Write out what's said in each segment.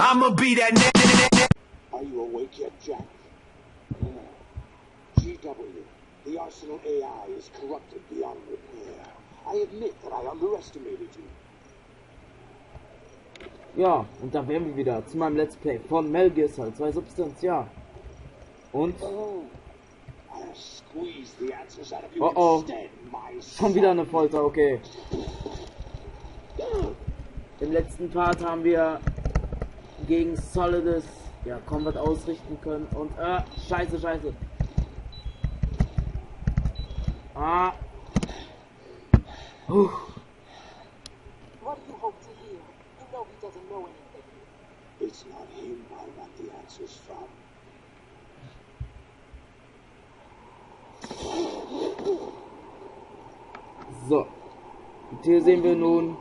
I'ma be that. Are you awake yet, Jack? GW, the Arsenal AI is corrupted beyond repair. I admit that I underestimated you. Ja, und da wären wir wieder zu meinem Let's Play von Metal Gear Solid2 Substance, ja. Und? Oh oh. Schon wieder eine Folter, okay. Im letzten Part haben wir gegen Solidus, ja, kaum was ausrichten können und, scheiße. Ah. What do you hope to hear? You know he doesn't know anything. It's not him I want the answers from. So. Und hier sehen wir nun.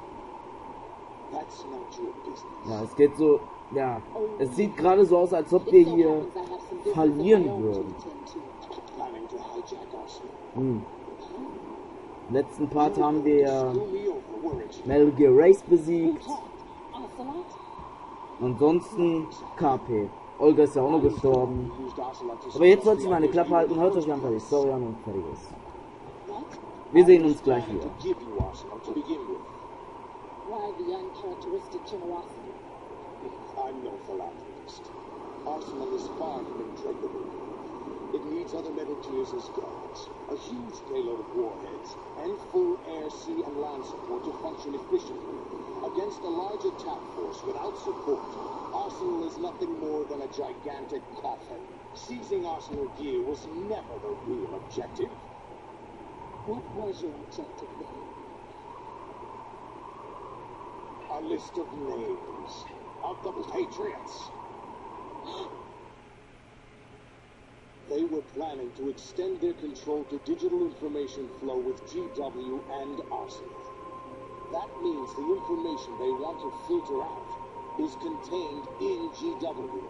That's not your business. Ja, es geht so. Ja. Es sieht gerade so aus, als ob wir hier verlieren würden. Planning to hijack Arsenal. Im letzten Part haben wir Metal Gear Race besiegt. Ansonsten KP. Olga ist ja auch noch gestorben. Aber jetzt sollte ich meine Klappe halten. Hört euch einfach die Story an und fertig ist. Wir sehen uns gleich wieder. Why the uncharacteristic generosity? I'm no philanthropist. Arsenal is far from impregnable. It needs other Metal Gears as guards, a huge payload of warheads, and full air, sea, and land support to function efficiently. Against a large attack force without support, Arsenal is nothing more than a gigantic coffin. Seizing Arsenal gear was never the real objective. What was your objective then? A list of names of the Patriots. They were planning to extend their control to digital information flow with GW and Arsenal. That means the information they want to filter out is contained in GW,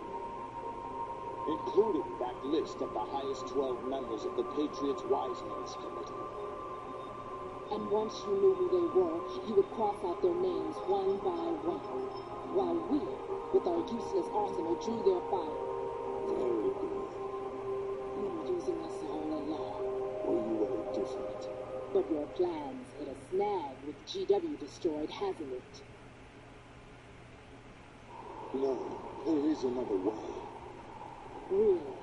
including that list of the highest 12 members of the Patriots Wise Men's Committee. And once you knew who they were, you would cross out their names one by one, while we, with our useless arsenal, drew their fire. Very good. You were using us all along. Were you any different? But your plans hit a snag with GW destroyed, hasn't it? No, there is another way. Really?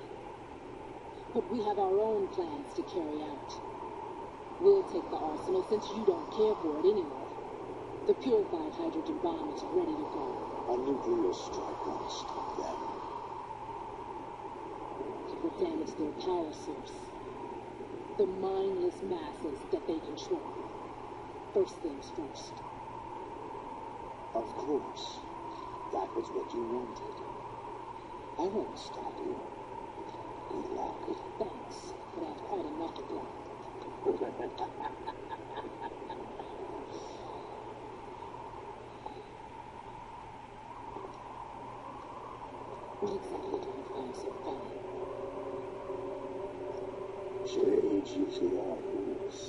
But we have our own plans to carry out. We'll take the arsenal since you don't care for it anymore. The purified hydrogen bomb is ready to go. A nuclear strike won't stop them. It will damage their power source. The mindless masses that they control. First things first. Of course. That was what you wanted. I won't stop you. Good luck. Thanks, but I have quite enough to do. What exactly do you find so funny? Charades usually are humorous.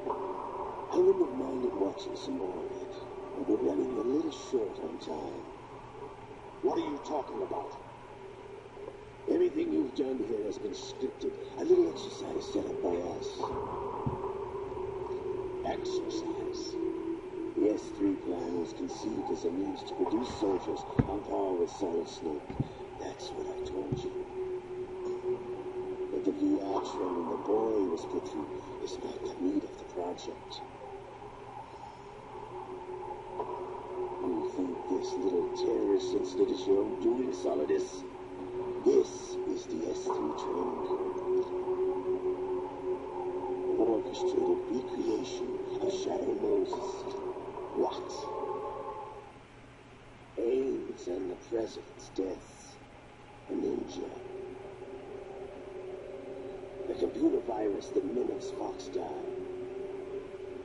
I wouldn't have minded watching some more of it, but we're running a little short on time. What are you talking about? Everything you've done here has been scripted. A little exercise set up by us. Exercise? The S3 plan was conceived as a means to produce soldiers on par with Solid Snake. That's what I told you. But the VR training the boy was put through is not the meat of the project. You think this little terrorist incident is your own doing, Solidus? This is the S3 training code. Orchestrated recreation of Shadow Moses. What? Aims on the president's death. A ninja. The computer virus that mimics Fox died.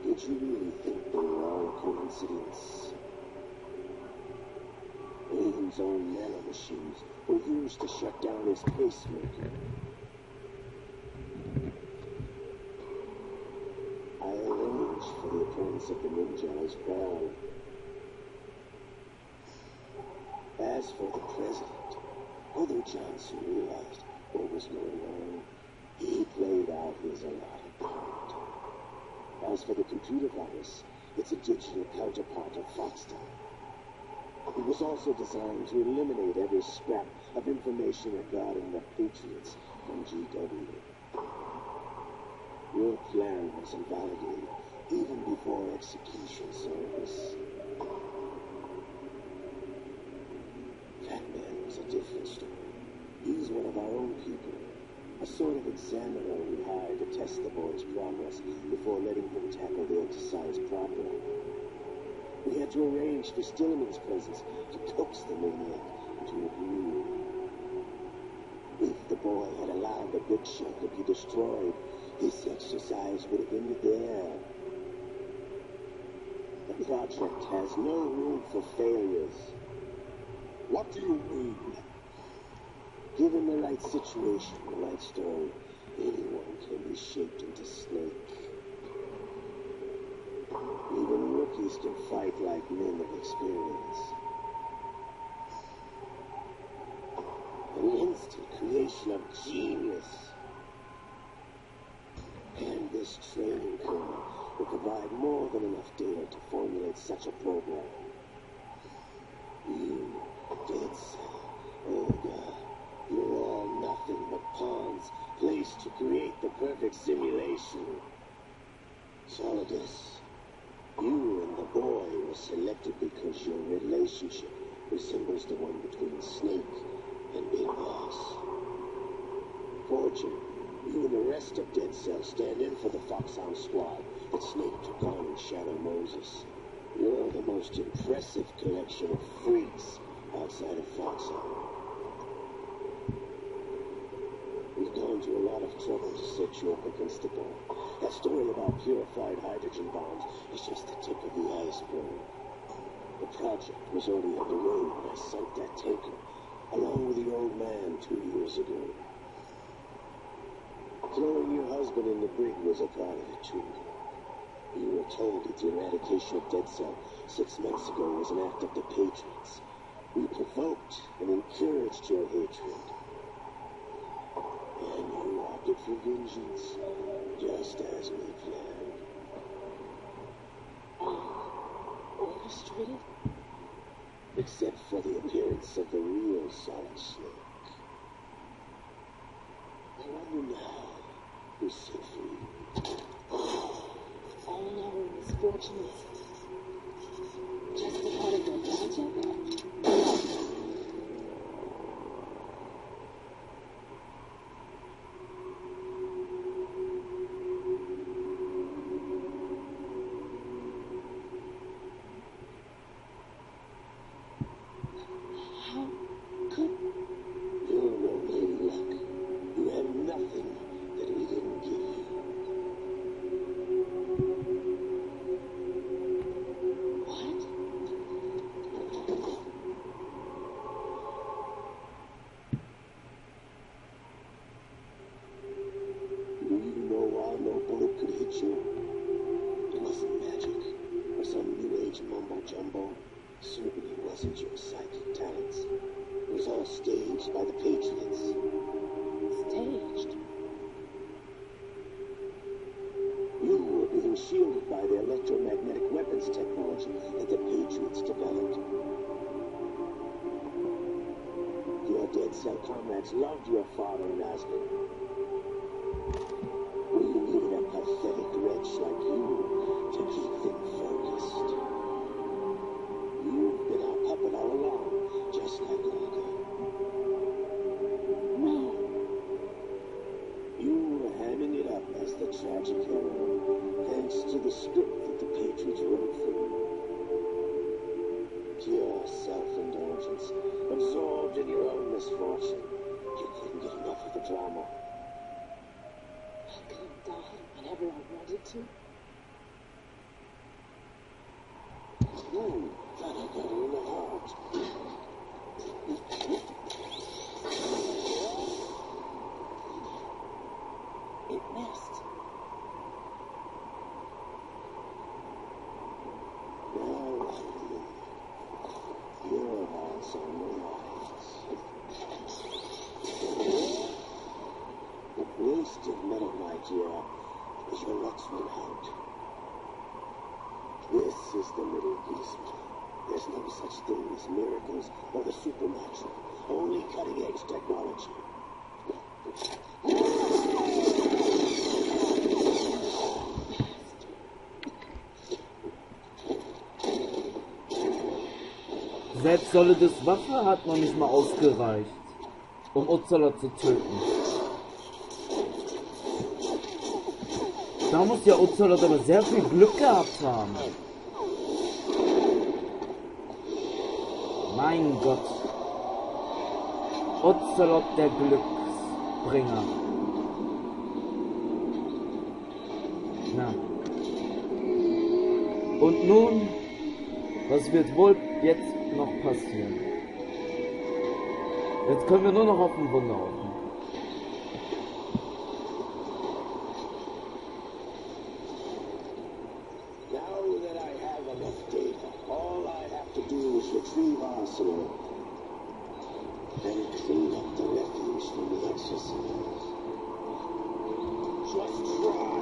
Did you really think they were all coincidence? Aiden's own nanomachines were used to shut down his pacemaker. I arranged for the appearance of the ninja as well. As for the president, although Johnson realized what was going on, he played out his allotted part. As for the computer virus, it's a digital counterpart of Foxtown. It was also designed to eliminate every scrap of information regarding the Patriots from GW. Your plan was invalidated even before execution service. That man was a different story. He's one of our own people. A sort of examiner we hired to test the boy's progress before letting him tackle the exercise proper. We had to arrange for Stillman's presence to coax the maniac into agree. If the boy had allowed the big shell to be destroyed, this exercise would have ended there. The project has no room for failures. What do you mean? Given the right situation, the right story, anyone can be shaped into Snake. Even rookies can fight like men of experience. An instant creation of genius. And this training kernel will provide more than enough data to formulate such a program. You, Dead Cell, Olga, you're all nothing but pawns placed to create the perfect simulation. Solidus, you and the boy were selected because your relationship resembles the one between Snake and Big Boss. Fortune, you and the rest of Dead Cell stand in for the Foxhound squad that Snake took on in Shadow Moses. You're the most impressive collection of freaks outside of Foxhound. We've gone to a lot of trouble to set you up against the ball. That story about purified hydrogen bombs is just the tip of the iceberg. The project was already underway when I sunk that tanker, along with the old man 2 years ago. Throwing your husband in the brig was a part of it too. You were told that the eradication of Dead Cell 6 months ago was an act of the Patriots. We provoked and encouraged your hatred. And you opted for vengeance, just as we planned. Orchestrated? Except for the appearance of the real Solid Snake. I wonder now who's set free. All our misfortunes. Just a part of the project? Jumbo certainly wasn't your psychic talents. It was all staged by the Patriots. Staged? You were being shielded by the electromagnetic weapons technology that the Patriots developed. Your Dead Cell comrades loved your father and husband. We needed a pathetic wretch like you to keep them focused. You've been our puppet all along, just like Olga. No. You were hamming it up as the tragic hero, thanks to the script that the Patriots wrote for you. Pure self-indulgence, absorbed in your own misfortune. You couldn't get enough of the drama. I could have died whenever I wanted to. No, that I got her in the heart. It missed. Now, your heart's on the line. beast of Metal Gear is your Luxman out. This is the Middle East. There's no such thing as miracles or the supernatural. Only cutting-edge technology. Selbst Solidus Waffe hat noch nicht mal ausgereicht, um Ocelot zu töten. Da muss ja Ocelot aber sehr viel Glück gehabt haben. Mein Gott. Ocelot der Glücksbringer. Na. Und nun, was wird wohl jetzt noch passieren? Jetzt können wir nur noch auf ein Wunder hoffen. Retrieve Arsenal and clean up the refuse from the exercise. Just try.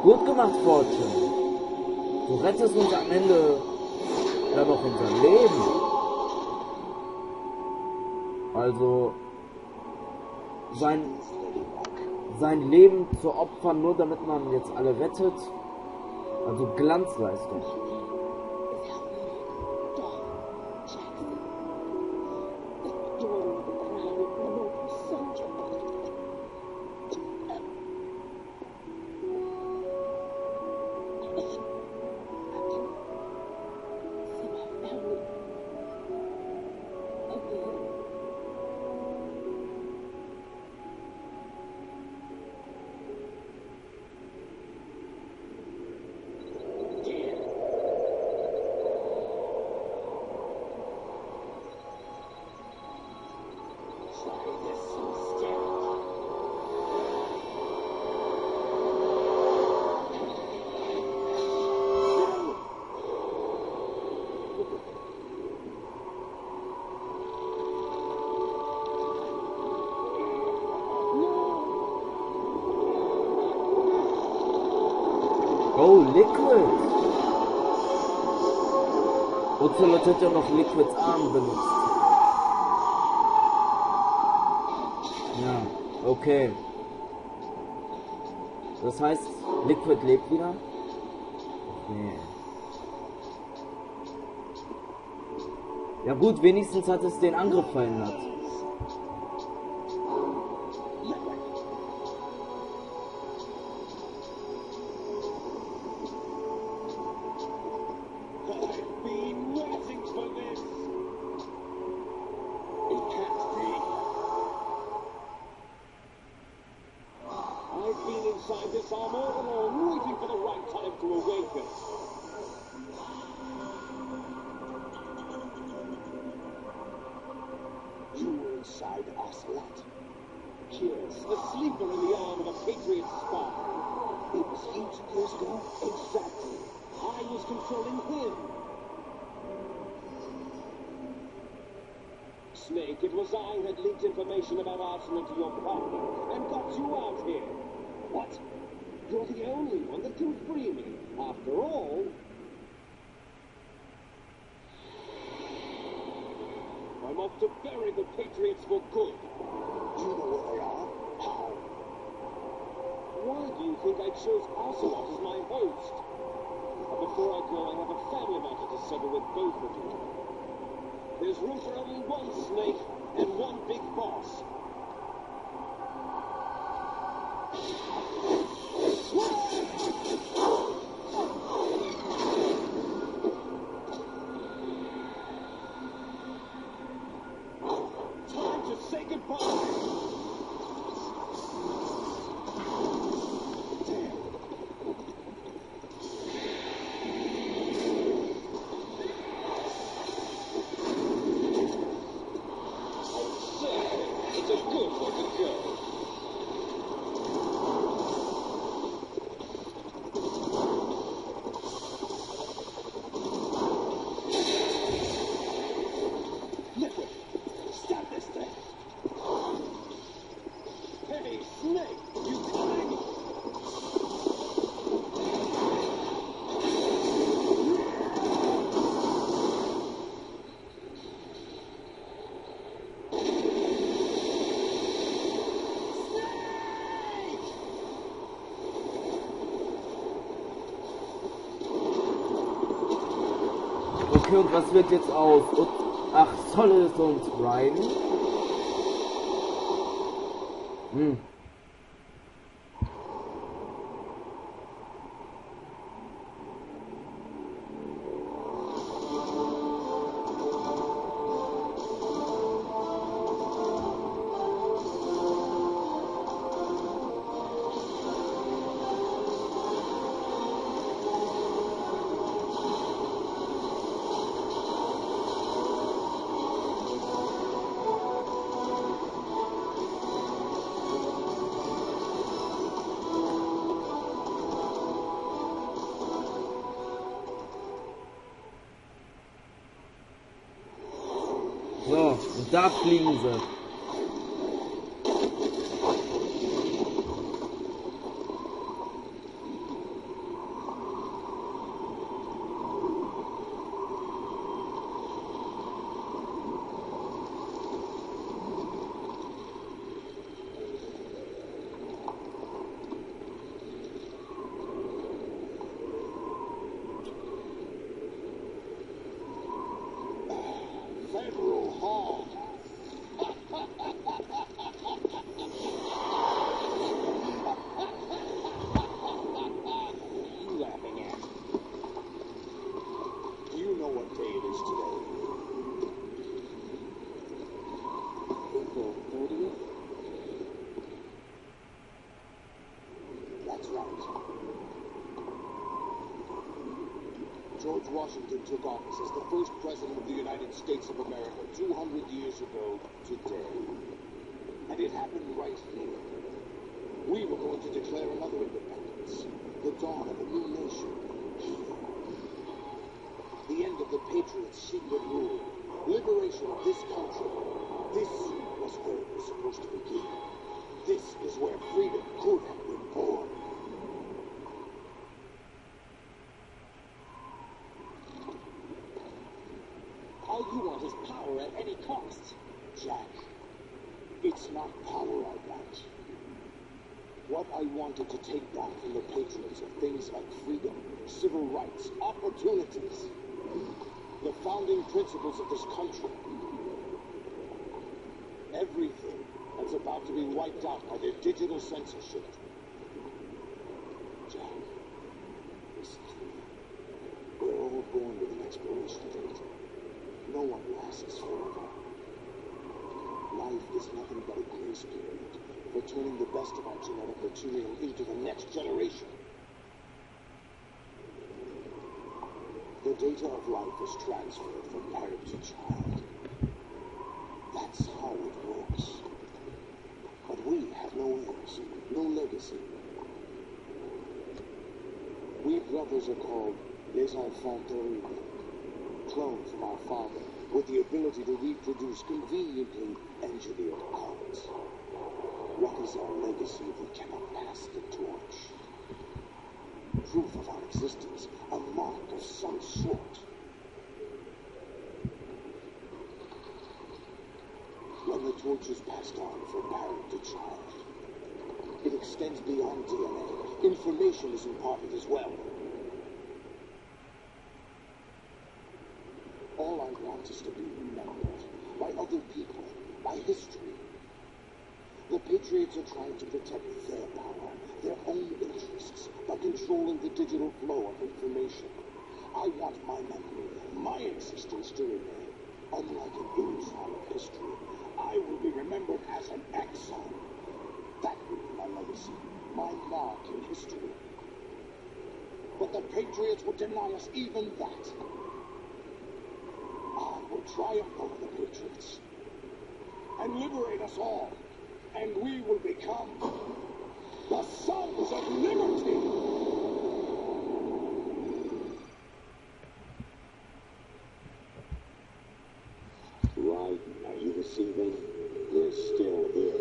Gut gemacht, Fortune. Du rettest uns am Ende ja noch unser Leben. Also sein Leben zu opfern, nur damit man jetzt alle rettet. Also Glanzleistung. Oh, Liquid! Ocelot hat ja noch Liquids Arm benutzt. Ja, okay. Das heißt, Liquid lebt wieder? Nee. Ja gut, wenigstens hat es den Angriff verhindert. alongside Ocelot. Yes, a sleeper in the arm of a Patriot spy. It was 8 years ago? Exactly. I was controlling him. Snake, it was I who had leaked information about Arsenal to your party and got you out here. What? You're the only one that can free me. After all, I'm off to bury the Patriots for good. Do you know where they are? How? Why do you think I chose Ocelot as my host? But before I go, I have a family matter to settle with both of you. There's room for only one Snake and one big boss. Time to say goodbye. It's a good way to go. Liquid, stop this thing. Hey, Snake, you coming? Okay, und was wird jetzt aus? Ach, Solidus und eine? So, und da fliegen sie. Federal Hall. You laughing at? Do you know what day it is today? April 30th? That's right. George Washington took office as the first president of the United States of America 200 years ago today. And it happened right here. We were going to declare another independence, the dawn of a new nation. The end of the Patriots' secret rule, liberation of this country. This was where it was supposed to begin. This is where freedom could have been born. All you want is power at any cost. Jack, it's not power I want. What I wanted to take back from the Patriots are things like freedom, civil rights, opportunities, the founding principles of this country. Everything that's about to be wiped out by their digital censorship. Jack, listen to me. We're all born with an expiration date. No one lasts forever. Life is nothing but a grace period for turning the best of our genetic material into the next generation. The data of life is transferred from parent to child. That's how it works. part28. Clone from our father, with the ability to reproduce conveniently engineered art. What is our legacy if we cannot pass the torch? Proof of our existence, a mark of some sort. When the torch is passed on from parent to child, it extends beyond DNA. Information is imparted as well. All I want is to be remembered by other people, by history. The Patriots are trying to protect their power, their own interests, by controlling the digital flow of information. I want my memory, my existence to remain. Unlike an intron of history, I will be remembered as an exile. That will be my legacy, my mark in history. But the Patriots will deny us even that. I will triumph over the Patriots and liberate us all, and we will become the Sons of Liberty! Right, are you receiving? We're still here.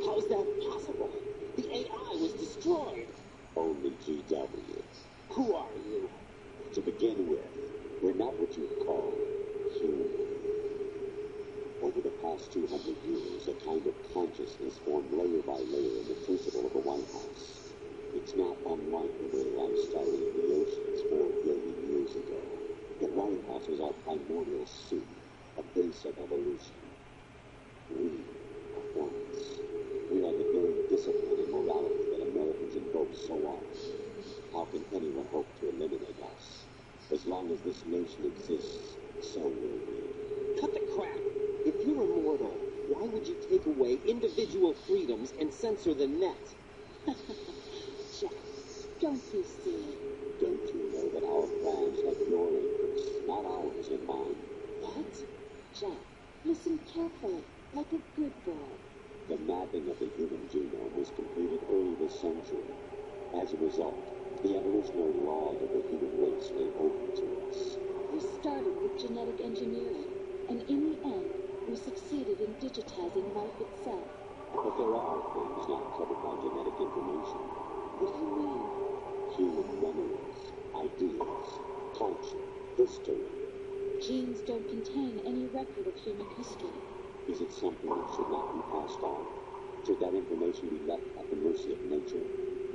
How's that possible? The AI was destroyed. Only GW. Who are you? To begin with, we're not what you'd call human. Over the past 200 years, a kind of consciousness formed layer by layer in the crucible of the White House. It's not unlike the way life started in the oceans 4 billion years ago. The White House was our primordial seed, a base of evolution. We are once. We are the very discipline and morality that Americans invoke so often. How can anyone hope to eliminate us? As long as this nation exists, so will we. Cut the crap. If you're immortal, why would you take away individual freedoms and censor the net? Jack, don't be silly. Don't you know that our plans have your interests, not ours in mind? What? Jack, listen carefully, like a good boy. The mapping of the human genome was completed early this century. As a result, the evolutionary laws of the human race lay open to us. We started with genetic engineering, and in the end, we succeeded in digitizing life itself. But there are things not covered by genetic information. What do you mean? Human memories, ideas, culture, history. Genes don't contain any record of human history. Is it something that should not be passed on? Should that information be left at the mercy of nature?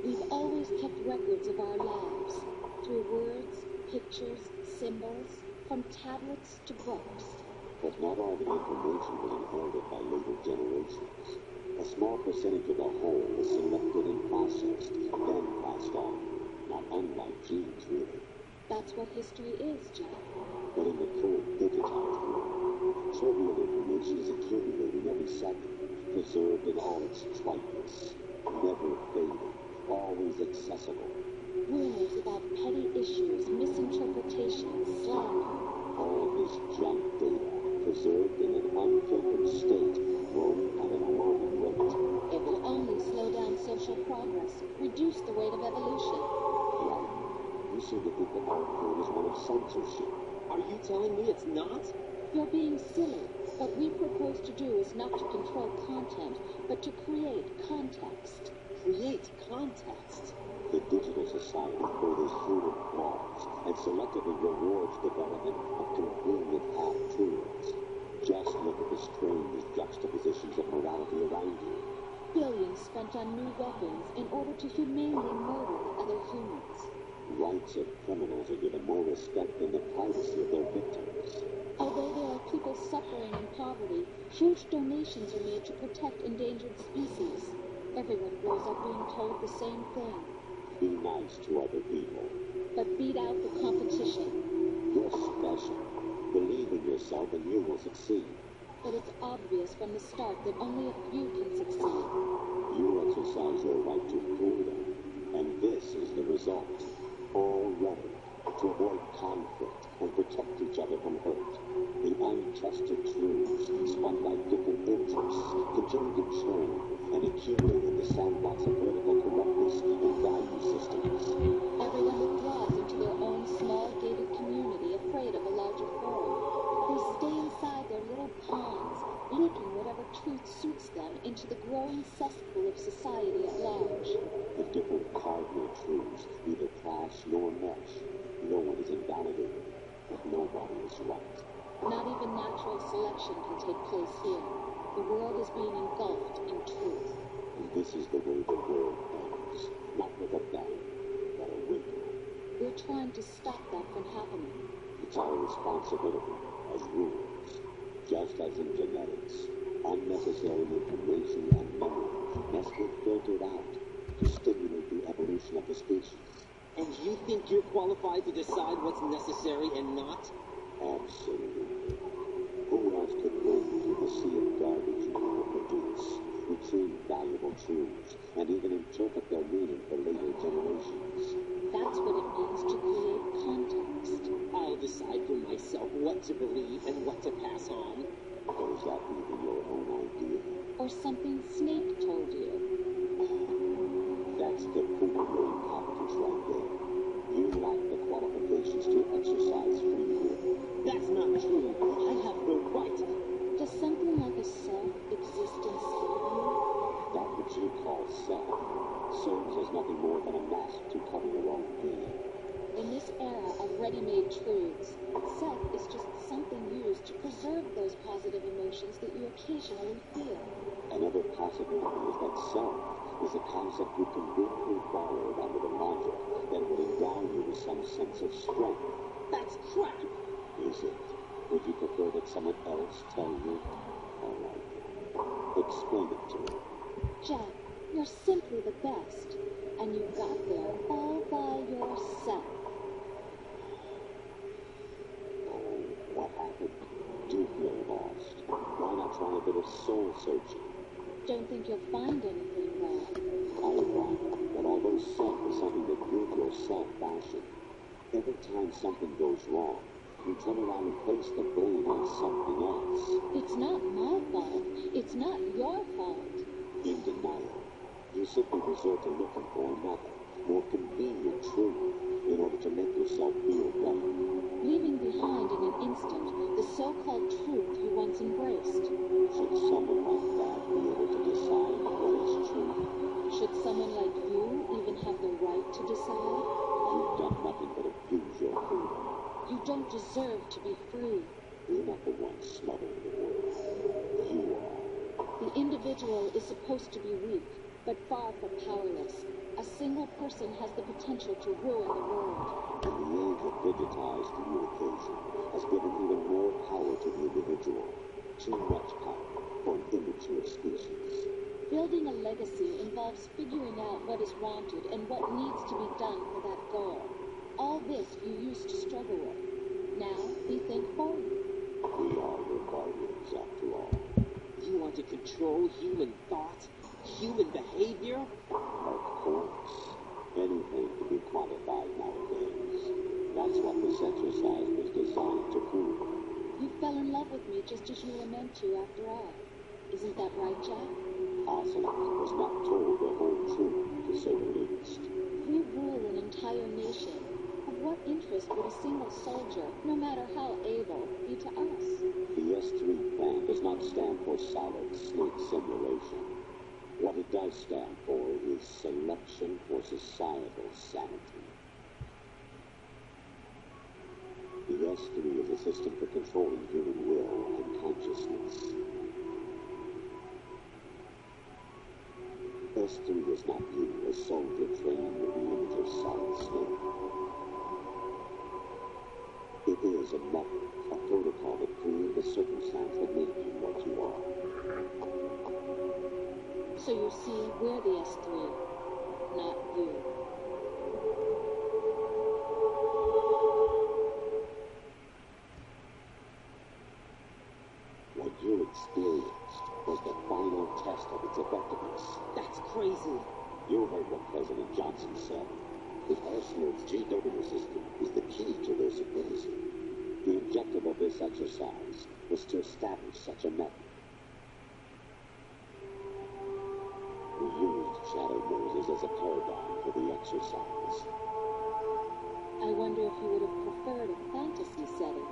We've always kept records of our lives, through words, pictures, symbols, from tablets to books. But not all the information was inherited by later generations. A small percentage of the whole was selected and processed, then passed on. Not unlike genes, really. That's what history is, Jack. But in the current digitized world, trivial information is accumulating every second, preserved in all its triteness, never fading, always accessible. Rumors about petty issues, misinterpretations, slander. All this junk data, preserved in an unfiltered state, growing at an alarming rate. It will only slow down social progress, reduce the rate of evolution. Right. You seem to think that our plan is one of censorship. Are you telling me it's not? You're being silly. What we propose to do is not to control content, but to create context. Create context. The digital society furthers human flaws and selectively rewards development of convenient app tools. Just look at the strange juxtapositions of morality around you. Billions spent on new weapons in order to humanely murder other humans. Rights of criminals are given more respect than the privacy of their victims. Although there are people suffering in poverty, huge donations are made to protect endangered species. Everyone grows up being told the same thing. Be nice to other people. But beat out the competition. You're special. Believe in yourself and you will succeed. But it's obvious from the start that only a few can succeed. You exercise your right to freedom, and this is the result. All rhetoric to avoid conflict and protect each other from hurt. The untested truths spun by different interests continue to churn and accumulate in the sandbox of political corruptness and value systems. Everyone withdraws into their own small gated truth suits them into the growing cesspool of society at large. If different cardinal truths neither clash nor mesh, no one is invalidated, but nobody is right. Not even natural selection can take place here. The world is being engulfed in truth. And this is the way the world ends. Not with a bang, but a wiggle. We're trying to stop that from happening. It's our responsibility as rulers. Just as in genetics, unnecessary information and memory must be filtered out to stimulate the evolution of the species. And you think you're qualified to decide what's necessary and not? Absolutely. Who else could wade through the sea of garbage you will produce, retrieve valuable truths, and even interpret their meaning for later generations? That's what it means to create context. I'll decide for myself what to believe and what to pass on. Or is that even your own idea? Or something Snape told you. That's the proof of your incompetence right there. You lack the qualifications to exercise free will. That's not true. I have the right. Does something like a self exist inside of you? That which you call self serves as nothing more than a mask to cover your own pain. In this era of ready-made truths, self is just something used to preserve those positive emotions that you occasionally feel. Another possibility is that self is a concept you conveniently borrowed under the logic that would endow you with some sense of strength. That's crap. Is it? Would you prefer that someone else tell you? All right. Explain it to me. Jack, you're simply the best, and you got there all by yourself. Oh, what happened? Do you feel lost? Why not try a bit of soul searching? Don't think you'll find anything there. I agree that although self is something that you yourself fashion, every time something goes wrong, you turn around and place the blame on something else. It's not my fault. It's not your fault. In denial, you simply resort to looking for another, more convenient truth in order to make yourself feel better. Leaving behind in an instant the so-called truth you once embraced. Should someone like that be able to decide what is true? Should someone like you even have the right to decide? You've done nothing but abuse your freedom. You don't deserve to be free. You're not the one smothering the world. You are. The individual is supposed to be weak, but far from powerless. A single person has the potential to ruin the world. And the age of digitized communication has given even more power to the individual. Too much power for an immature species. Building a legacy involves figuring out what is wanted and what needs to be done for that goal. All this you used to struggle with. Now, be thankful. We are your guardians, after all. You want to control human thought, human behavior? Of course. Anything can be quantified nowadays. That's what this exercise was designed to prove. You fell in love with me just as you were meant to, after all. Isn't that right, Jack? Ocelot was not told the whole truth, to say the least. We rule an entire nation. Of what interest would a single soldier, no matter how able, be to us? The S3 plan does not stand for solid state simulation. What it does stand for is selection for societal sanity. The S3 is a system for controlling human will and consciousness. S3 is not you, a soldier trained with the image of solid state. It is a method, a protocol that created a circumstance that made you what you are. So you see, we're the S3, not you. What you experienced was the final test of its effectiveness. That's crazy. You heard what President Johnson said. The Arsenal's GW system is the key to their supremacy. The objective of this exercise was to establish such a method. We used Shadow Moses as a paradigm for the exercise. I wonder if you would have preferred a fantasy setting.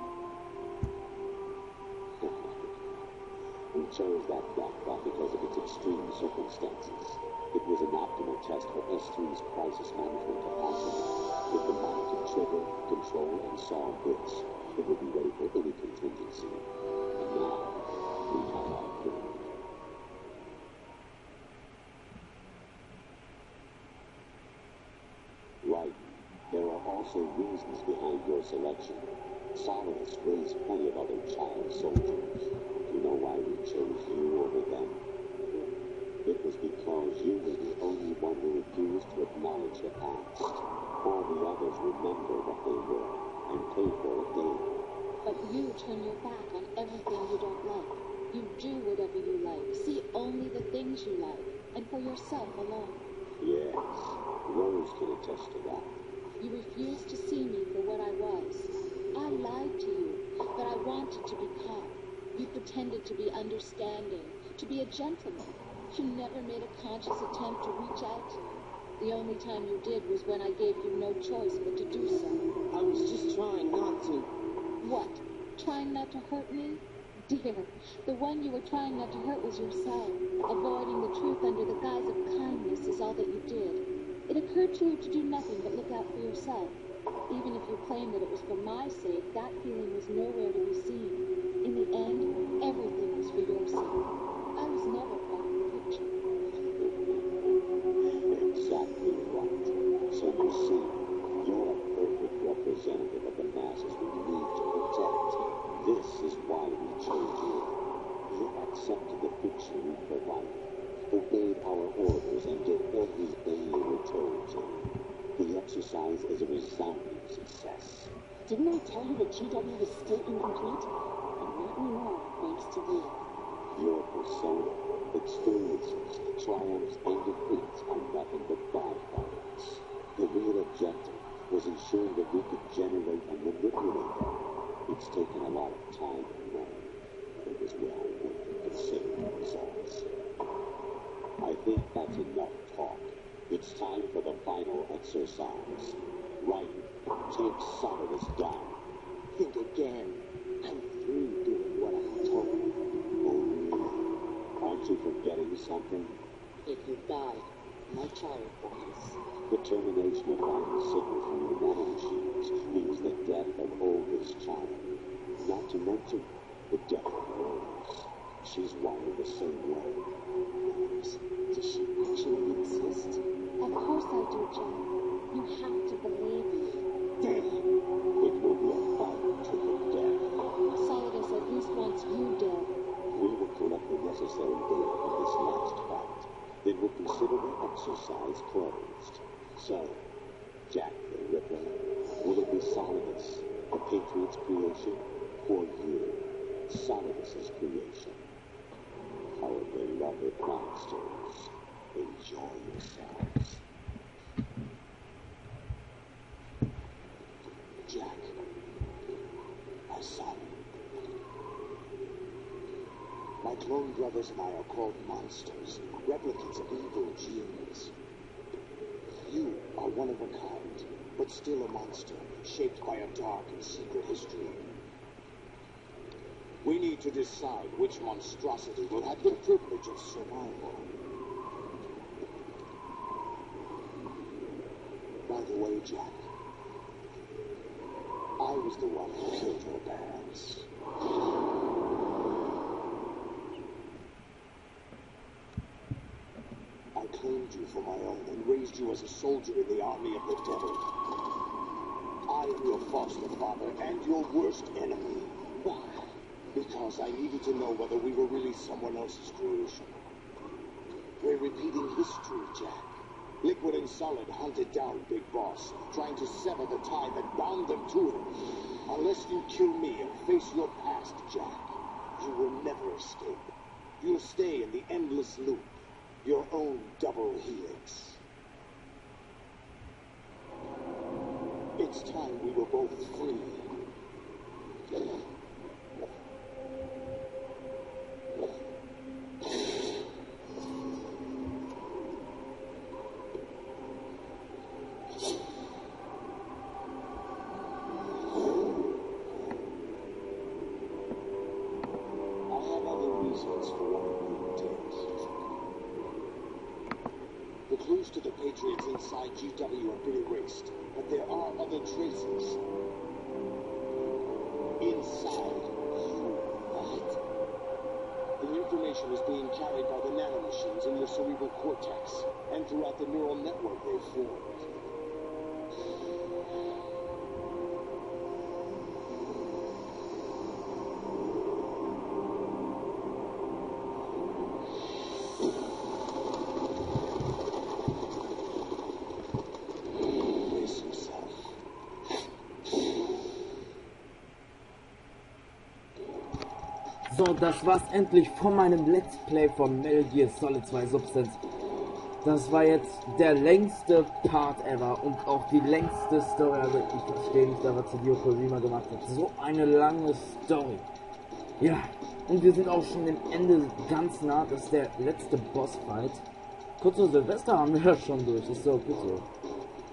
We chose that backpack because of its extreme circumstances. It was an optimal test for S3's crisis management capacity. If the mind could trigger, control, and solve this, it would be ready for any contingency. And now, we have our proof. Right. There are also reasons behind your selection. Solidus raised plenty of other child soldiers. You know why we chose you over them? It was because you were the only one who refused to acknowledge the past. All the others remember what they were and pay for it daily. But you turn your back on everything you don't like. You do whatever you like. See only the things you like. And for yourself alone. Yes, Rose can attest to that. You refused to see me for what I was. I lied to you, but I wanted to be calm. You pretended to be understanding, to be a gentleman. You never made a conscious attempt to reach out to me. The only time you did was when I gave you no choice but to do so. I was just trying not to. What? Trying not to hurt me? Dear, the one you were trying not to hurt was yourself. Avoiding the truth under the guise of kindness is all that you did. It occurred to you to do nothing but look out for yourself. Even if you claim that it was for my sake, that feeling was nowhere to be seen. In the end, everything was for your sake. I was never part of the picture. Exactly right. So you see, you're a perfect representative of the masses we need to protect. This is why we chose you. You accepted the fiction we provided, obeyed our orders, and did everything you were told to. The exercise is a resounding success. Didn't I tell you that GW was still incomplete? And not anymore, thanks to you. Your persona, experiences, triumphs, and defeats are nothing but byproducts. The real objective was ensuring that we could generate and manipulate them. It's taken a lot of time and money, but it was well worth it considering the results. I think that's enough talk. It's time for the final exercise. Right, take Solidus down. Think again. I'm through doing what I'm told. Oh, really? Aren't you forgetting something? If you die, my child dies. The termination of vital signal from your nanomachines means the death of Olga's child. Not to mention the death of Rose. She's wired the same way. Does she actually exist? Of course I do, John. You have to believe me. Death. It will be a fight to the death. Solidus at least wants you dead. We will collect the necessary data from this last fight. Then we'll consider the exercise closed. So, Jack the Ripper, will it be Solidus, the Patriot's creation, or you, Solidus's creation? Our beloved monsters, enjoy yourselves. Jack, my son. My clone brothers and I are called monsters, replicants of evil genes. You are one of a kind, but still a monster, shaped by a dark and secret history. We need to decide which monstrosity will have the privilege of survival. By the way, Jack, I was the one who killed your parents. I claimed you for my own and raised you as a soldier in the army of the devil. I am your foster father and your worst enemy. Why? Because I needed to know whether we were really someone else's creation. We're repeating history, Jack. Liquid and Solid hunted down Big Boss, trying to sever the tie that bound them to him. Unless you kill me and face your past, Jack, you will never escape. You'll stay in the endless loop, your own double helix. It's time we were both free. evidence for what it really entails. The clues to the Patriots inside GW have been erased, but there are other traces. Inside you. What? The information is being carried by the nanomachines in your cerebral cortex, and throughout the neural network they've formed. So, das war's endlich von meinem Let's Play von Metal Gear Solid 2 Substance. Das war jetzt der längste Part ever und auch die längste Story. Also ich verstehe nicht, was Hideo Kojima gemacht hat. So eine lange Story. Ja, und wir sind auch schon dem Ende ganz nah. Das ist der letzte Bossfight. Kurz vor Silvester haben wir das schon durch. Ist so gut so.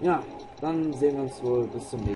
Ja, dann sehen wir uns wohl bis zum nächsten Mal.